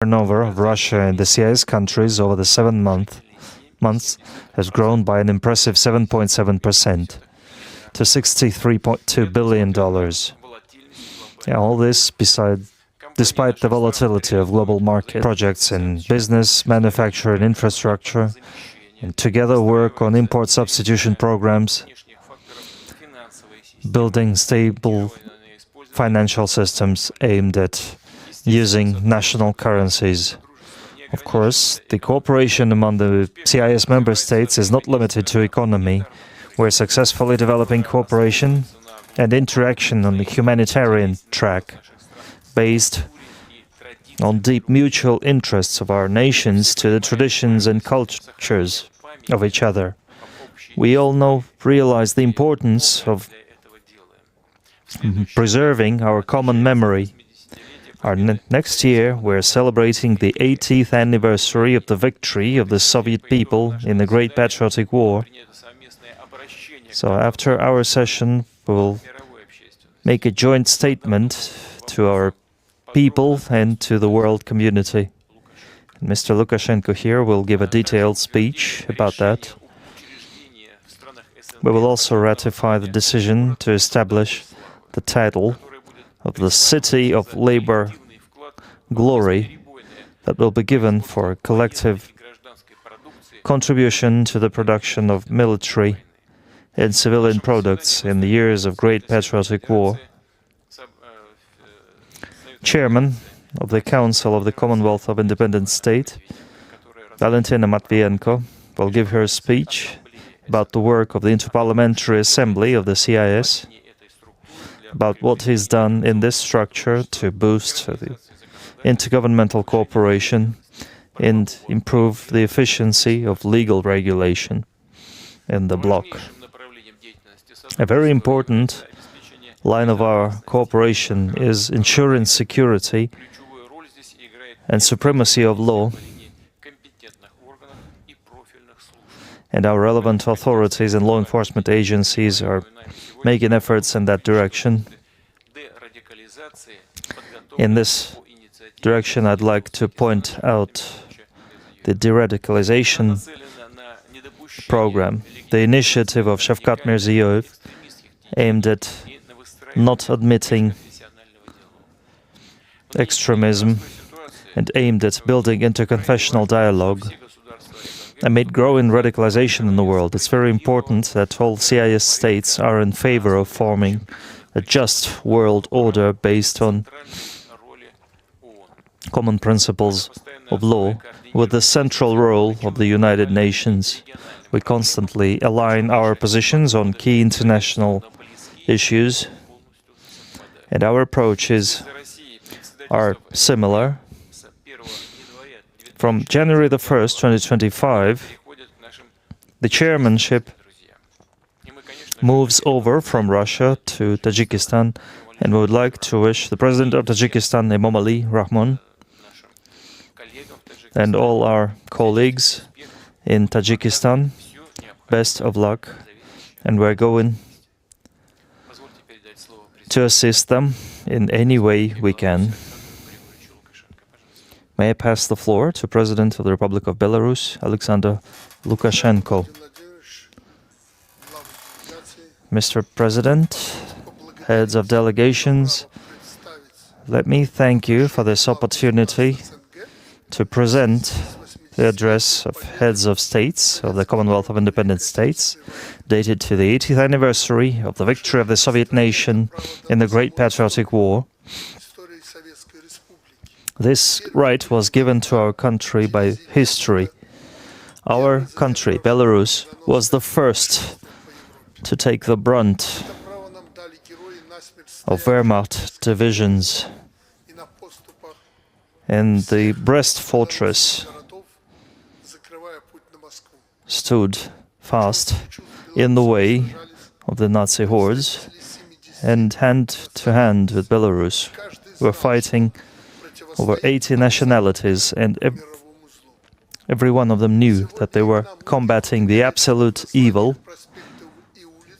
turnover of Russia and the CIS countries over the 7 months has grown by an impressive 7.7% to $63.2 billion. All this despite the volatility of global market projects in business, manufacture and infrastructure, and together work on import substitution programs, building stable financial systems aimed at using national currencies. Of course, the cooperation among the CIS member states is not limited to economy. We're successfully developing cooperation and interaction on the humanitarian track, based on deep mutual interests of our nations to the traditions and cultures of each other. We all realize the importance of preserving our common memory. Next year, we're celebrating the 80th anniversary of the victory of the Soviet people in the Great Patriotic War. So after our session, we will make a joint statement to our people and to the world community. Mr. Lukashenko here will give a detailed speech about that. We will also ratify the decision to establish the title of the City of Labor Glory that will be given for collective contribution to the production of military and civilian products in the years of Great Patriotic War. Chairman of the Council of the Commonwealth of Independent States, Valentina Matvienko, will give her speech about the work of the Interparliamentary Assembly of the CIS, about what is done in this structure to boost the intergovernmental cooperation and improve the efficiency of legal regulation in the bloc. A very important line of our cooperation is ensuring security and supremacy of law, and our relevant authorities and law enforcement agencies are making efforts in that direction. In this direction, I'd like to point out the de-radicalization program, the initiative of Shavkat Mirziyoyev, aimed at not admitting extremism and aimed at building interconfessional dialogue. Amid growing radicalization in the world, it's very important that all CIS states are in favor of forming a just world order based on common principles of law, with the central role of the United Nations. We constantly align our positions on key international issues, and our approaches are similar. From January the 1st, 2025, the chairmanship moves over from Russia to Tajikistan, and we would like to wish the President of Tajikistan, Emomali Rahmon, and all our colleagues in Tajikistan best of luck, and we're going to assist them in any way we can. May I pass the floor to President of the Republic of Belarus, Alexander Lukashenko. Mr. President, heads of delegations, let me thank you for this opportunity to present the address of heads of states of the Commonwealth of Independent States, dated to the 80th anniversary of the victory of the Soviet nation in the Great Patriotic War. This right was given to our country by history. Our country, Belarus, was the first to take the brunt of Wehrmacht divisions, and the Brest fortress stood fast in the way of the Nazi hordes, and hand to hand with Belarus were fighting over 80 nationalities, and every one of them knew that they were combating the absolute evil.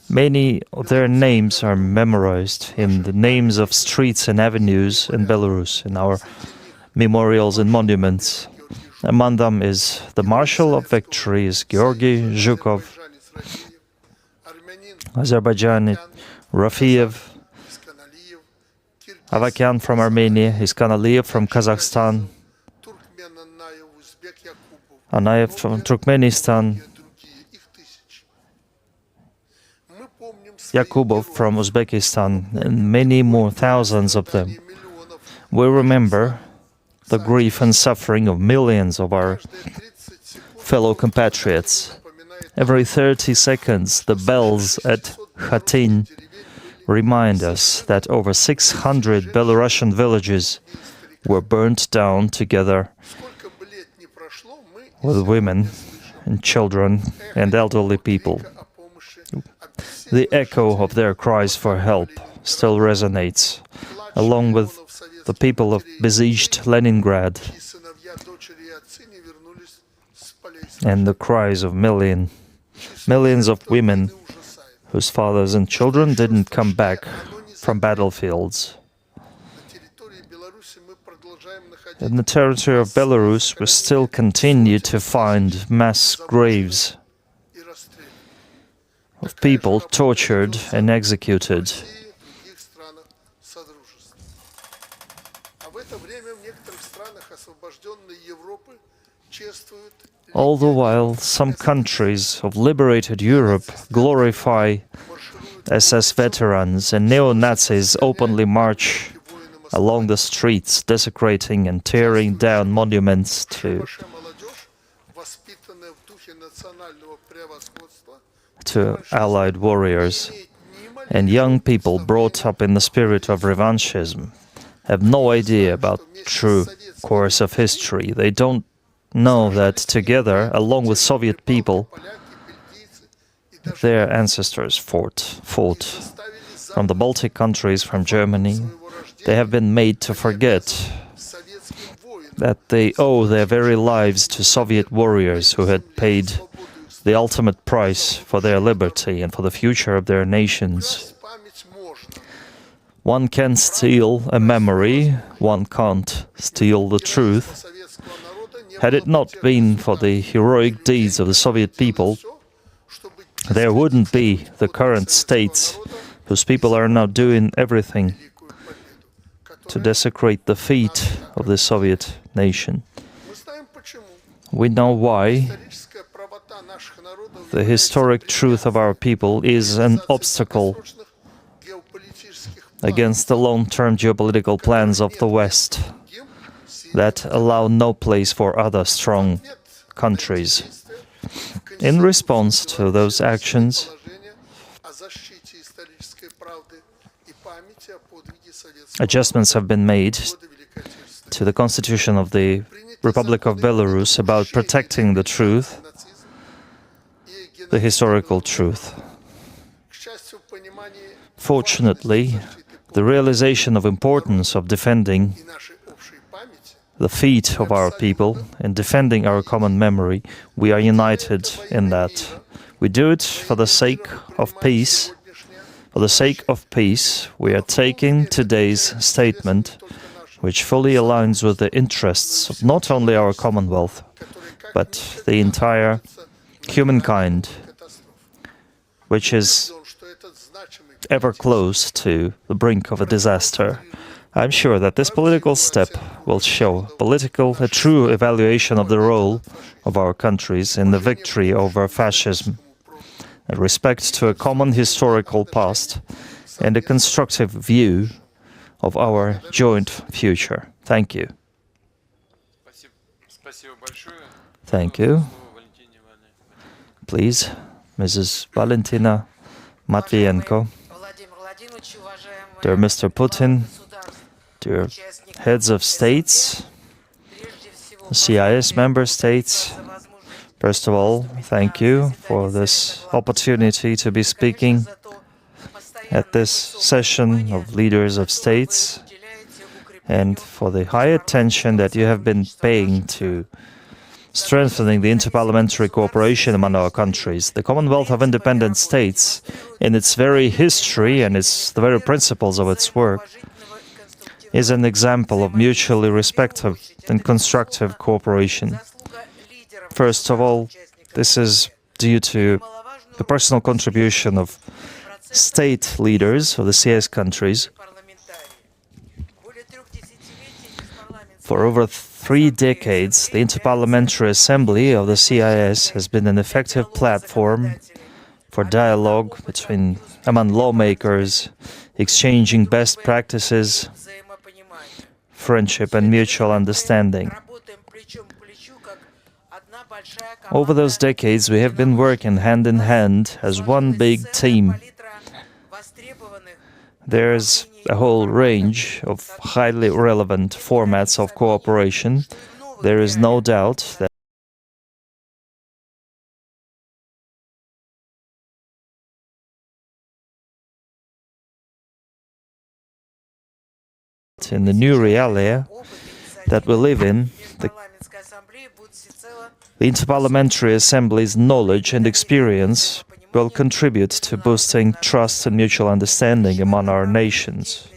Many of their names are memorized in the names of streets and avenues in Belarus, in our memorials and monuments. Among them is the Marshal of Victory, is Georgy Zhukov, Azerbaijan, Rafiev, Avakian from Armenia, Iskanaliyev from Kazakhstan, Anayev from Turkmenistan, Yakubov from Uzbekistan, and many more thousands of them. We remember the grief and suffering of millions of our fellow compatriots. Every 30 seconds, the bells at Khatyn remind us that over 600 Belarusian villages were burnt down together with women and children and elderly people. The echo of their cries for help still resonates, along with the people of besieged Leningrad and the cries of millions of women whose fathers and children didn't come back from battlefields. In the territory of Belarus, we still continue to find mass graves of people tortured and executed. All the while, some countries of liberated Europe glorify SS veterans, and neo-Nazis openly march along the streets, desecrating and tearing down monuments to Allied warriors. And young people brought up in the spirit of revanchism have no idea about the true course of history. They don't know that together, along with Soviet people, their ancestors fought from the Baltic countries, from Germany. They have been made to forget that they owe their very lives to Soviet warriors who had paid the ultimate price for their liberty and for the future of their nations. One can steal a memory, one can't steal the truth. Had it not been for the heroic deeds of the Soviet people, there wouldn't be the current states whose people are now doing everything to desecrate the feet of the Soviet nation. We know why. The historic truth of our people is an obstacle against the long-term geopolitical plans of the West that allow no place for other strong countries. In response to those actions, adjustments have been made to the Constitution of the Republic of Belarus about protecting the truth, the historical truth. Fortunately, the realization of importance of defending the feet of our people and defending our common memory, we are united in that. We do it for the sake of peace. For the sake of peace, we are taking today's statement, which fully aligns with the interests of not only our Commonwealth, but the entire humankind, which is ever close to the brink of a disaster. I'm sure that this political step will show a true evaluation of the role of our countries in the victory over fascism, a respect to a common historical past, and a constructive view of our joint future. Thank you. Thank you. Please, Mrs. Valentina Matvienko. Dear Mr. Putin, dear heads of states, CIS member states, first of all, thank you for this opportunity to be speaking at this session of leaders of states and for the high attention that you have been paying to strengthening the interparliamentary cooperation among our countries. The Commonwealth of Independent States, in its very history and the very principles of its work, is an example of mutually respectful and constructive cooperation. First of all, this is due to the personal contribution of state leaders of the CIS countries. For over 3 decades, the Interparliamentary Assembly of the CIS has been an effective platform for dialogue among lawmakers, exchanging best practices, friendship and mutual understanding. Over those decades, we have been working hand in hand as one big team. There's a whole range of highly relevant formats of cooperation. There is no doubt that in the new reality that we live in, the Interparliamentary Assembly's knowledge and experience will contribute to boosting trust and mutual understanding among our nations.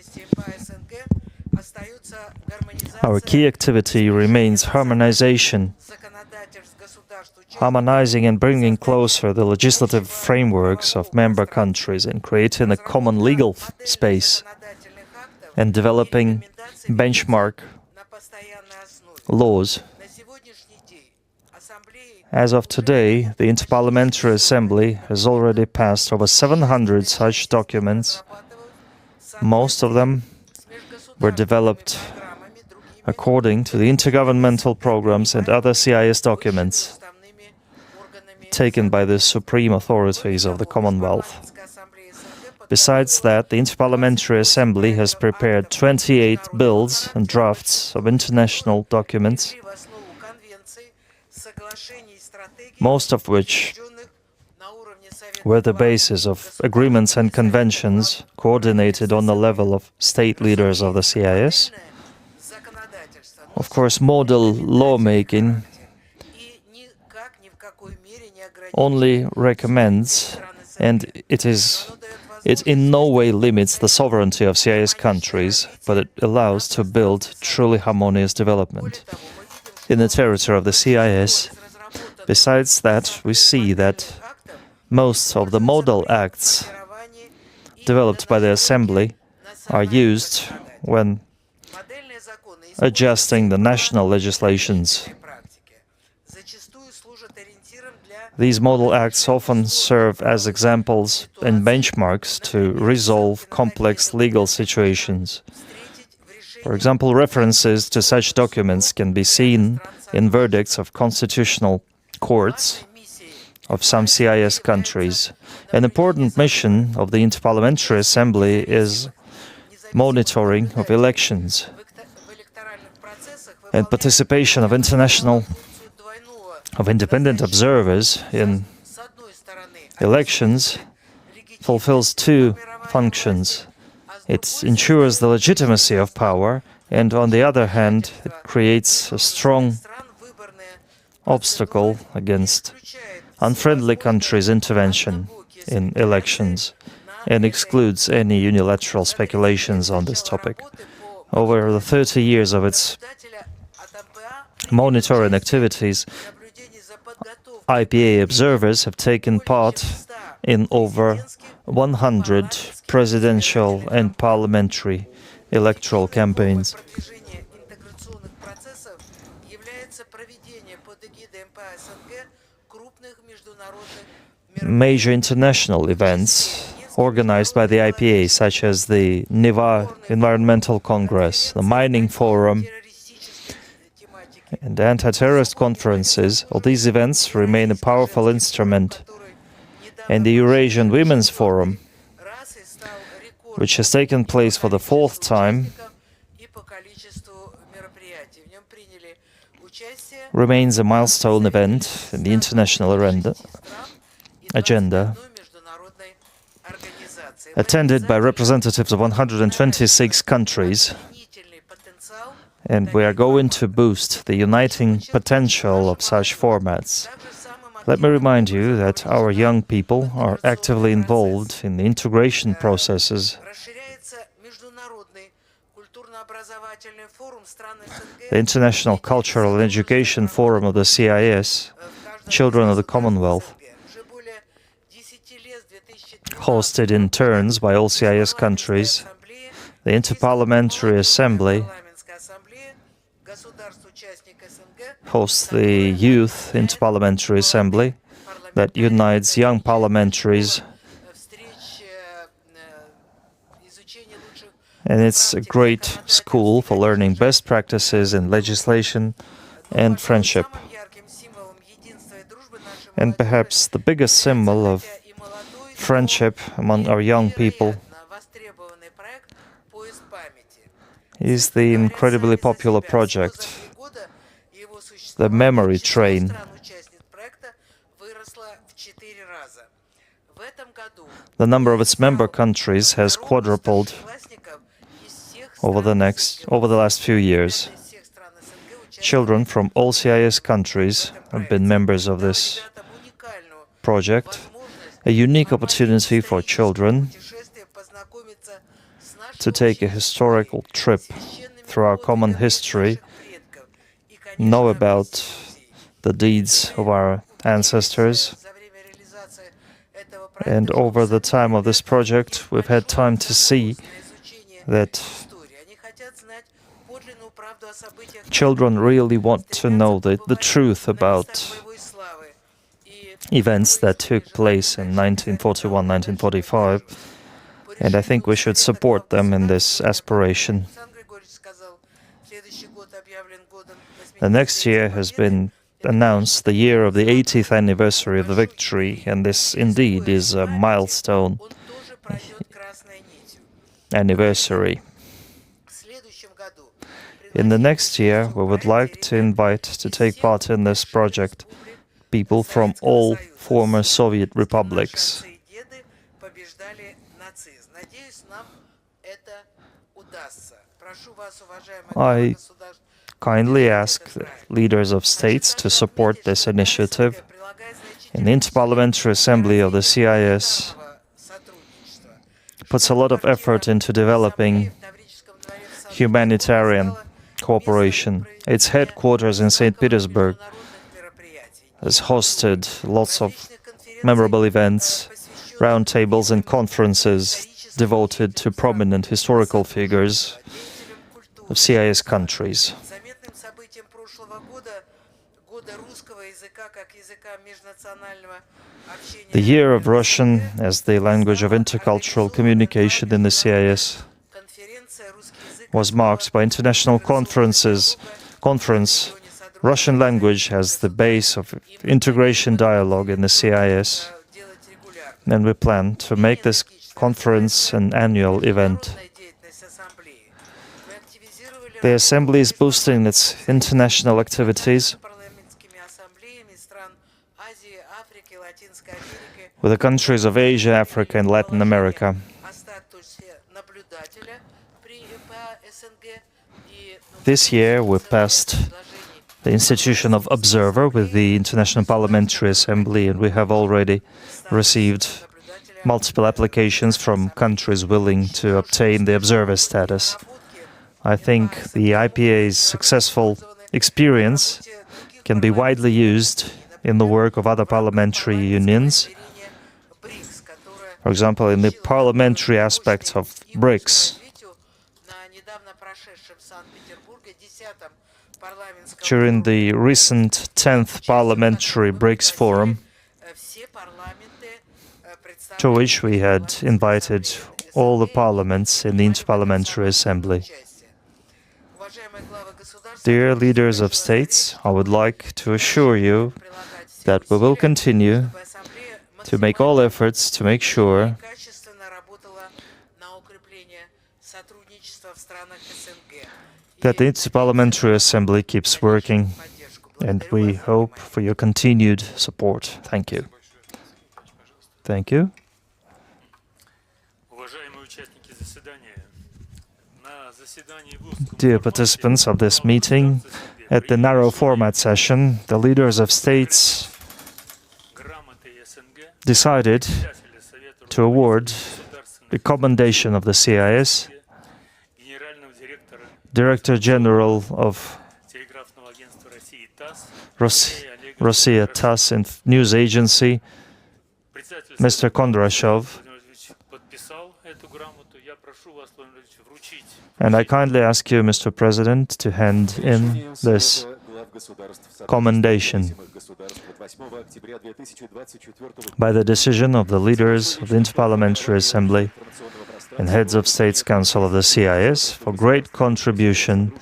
Our key activity remains harmonization, harmonizing and bringing closer the legislative frameworks of member countries and creating a common legal space and developing benchmark laws. As of today, the Interparliamentary Assembly has already passed over 700 such documents. Most of them were developed according to the intergovernmental programs and other CIS documents taken by the supreme authorities of the Commonwealth. Besides that, the Interparliamentary Assembly has prepared 28 bills and drafts of international documents, most of which were the basis of agreements and conventions coordinated on the level of state leaders of the CIS. Of course, model lawmaking only recommends, and it in no way limits the sovereignty of CIS countries, but it allows to build truly harmonious development in the territory of the CIS. Besides that, we see that most of the model acts developed by the Assembly are used when adjusting the national legislations. These model acts often serve as examples and benchmarks to resolve complex legal situations. For example, references to such documents can be seen in verdicts of constitutional courts of some CIS countries. An important mission of the Interparliamentary Assembly is monitoring of elections and participation of independent observers in elections fulfills 2 functions. It ensures the legitimacy of power, and on the other hand, it creates a strong obstacle against unfriendly countries' intervention in elections and excludes any unilateral speculations on this topic. Over the 30 years of its monitoring activities, IPA observers have taken part in over 100 presidential and parliamentary electoral campaigns. Major international events organized by the IPA, such as the Neva Environmental Congress, the Mining Forum, and anti-terrorist conferences, all these events remain a powerful instrument. And the Eurasian Women's Forum, which has taken place for the 4th time, remains a milestone event in the international agenda, attended by representatives of 126 countries, and we are going to boost the uniting potential of such formats. Let me remind you that our young people are actively involved in the integration processes The International Cultural and Education Forum of the CIS, Children of the Commonwealth, hosted in turns by all CIS countries, the Interparliamentary Assembly hosts the Youth Interparliamentary Assembly that unites young parliamentaries, and it's a great school for learning best practices in legislation and friendship. And perhaps the biggest symbol of friendship among our young people is the incredibly popular project, the Memory Train. The number of its member countries has quadrupled over the last few years. Children from all CIS countries have been members of this project, a unique opportunity for children to take a historical trip through our common history, know about the deeds of our ancestors. And over the time of this project, we've had time to see that children really want to know the truth about events that took place in 1941, 1945, and I think we should support them in this aspiration. The next year has been announced, the year of the 80th anniversary of the victory, and this indeed is a milestone anniversary. In the next year, we would like to invite to take part in this project people from all former Soviet republics. I kindly ask the leaders of states to support this initiative. And the Interparliamentary Assembly of the CIS puts a lot of effort into developing humanitarian cooperation. Its headquarters in St. Petersburg has hosted lots of memorable events, roundtables and conferences devoted to prominent historical figures of CIS countries. The year of Russian as the language of intercultural communication in the CIS was marked by international conference, Russian language as the base of integration dialogue in the CIS, and we plan to make this conference an annual event. The Assembly is boosting its international activities with the countries of Asia, Africa, and Latin America. This year, we've passed the institution of observer with the International Parliamentary Assembly, and we have already received multiple applications from countries willing to obtain the observer status. I think the IPA's successful experience can be widely used in the work of other parliamentary unions. For example, in the parliamentary aspects of BRICS. During the recent 10th Parliamentary BRICS Forum, to which we had invited all the parliaments in the Interparliamentary Assembly. Dear leaders of states, I would like to assure you that we will continue to make all efforts to make sure that the Interparliamentary Assembly keeps working, and we hope for your continued support. Thank you. Thank you. Dear participants of this meeting, at the narrow format session, the leaders of states decided to award the commendation of the CIS Director General of Rossiya TASS and news agency, Mr. Kondrashov. And I kindly ask you, Mr. President, to hand in this commendation. By the decision of the leaders of the Interparliamentary Assembly and heads of States Council of the CIS for great contribution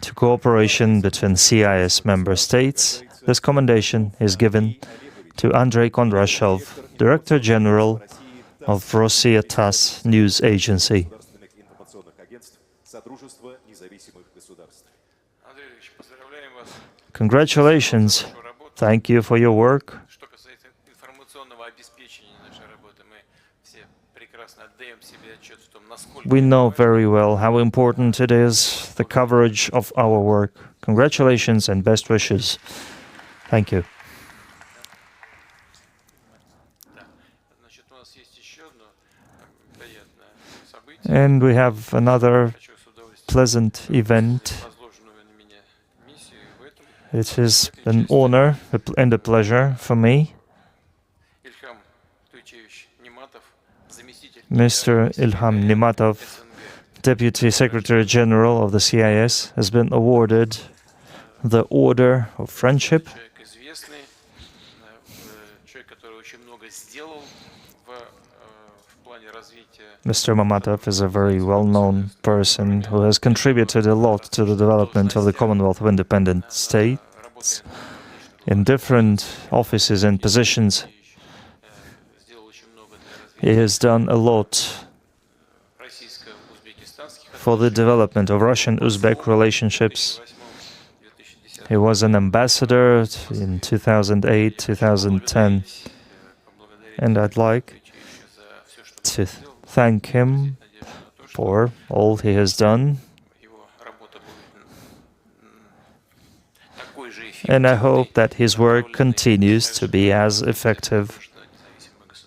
to cooperation between CIS member states, this commendation is given to Andrei Kondrashov, Director General of Rossiya TASS news agency. Congratulations. Thank you for your work. We know very well how important it is, the coverage of our work. Congratulations and best wishes. Thank you. And we have another pleasant event. It is an honor and a pleasure for me. Mr. Ilham Nimatov, Deputy Secretary General of the CIS, has been awarded the Order of Friendship. Mr. Mamatov is a very well-known person who has contributed a lot to the development of the Commonwealth of Independent States in different offices and positions. He has done a lot for the development of Russian-Uzbek relationships. He was an ambassador in 2008, 2010, and I'd like to thank him for all he has done. And I hope that his work continues to be as effective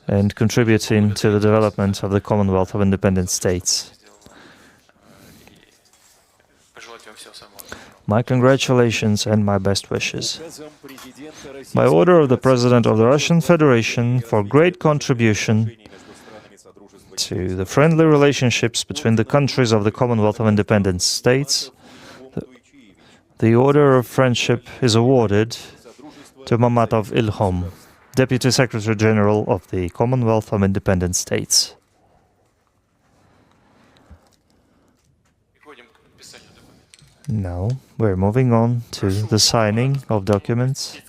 and contributing to the development of the Commonwealth of Independent States. My congratulations and my best wishes. By order of the President of the Russian Federation for great contribution to the friendly relationships between the countries of the Commonwealth of Independent States, the Order of Friendship is awarded to Mamatov Ilham, Deputy Secretary General of the Commonwealth of Independent States. Now we're moving on to the signing of documents.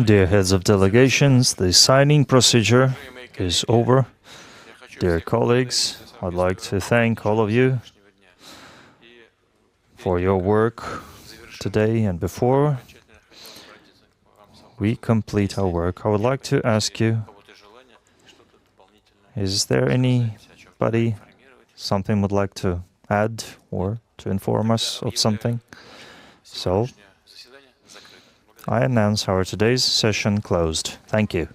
Dear heads of delegations, the signing procedure is over. Dear colleagues, I'd like to thank all of you for your work today, and before we complete our work, I would like to ask you, is there anybody something would like to add or to inform us of something? So, I announce our today's session closed. Thank you.